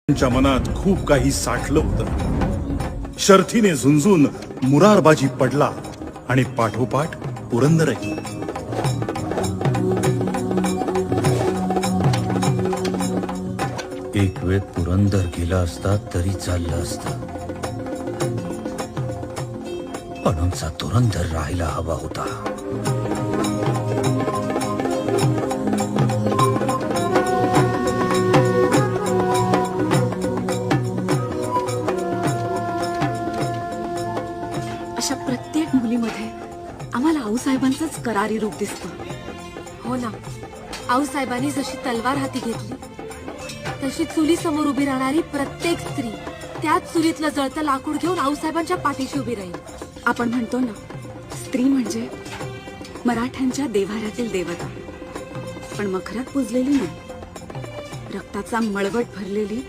त्यांच्या मनात खूप काही साठलं होतं. शर्थीने झुंजून मुरारबाजी पडला आणि पाठोपाठ पुरंदरही. एक वेळ पुरंदर गेला असता तरी चाललं असतं, पण आमचा धुरंधर राहायला हवा होता. अशा प्रत्येक मुलीमध्ये आम्हाला आऊसाहेबांचंच करारी रूप दिसतं. हो ना, आऊसाहेबांनी जशी तलवार हाती घेतली तशी चुली समोर उभी राहणारी प्रत्येक स्त्री त्याच चुलीतलं जळतं लाकूड घेऊन आऊसाहेबांच्या पाठीशी उभी राहील. आपण म्हणतो ना, स्त्री म्हणजे मराठ्यांच्या देव्हाऱ्यातील देवता, पण मखरात पुजलेली नाही, रक्ताचा मळवट भरलेली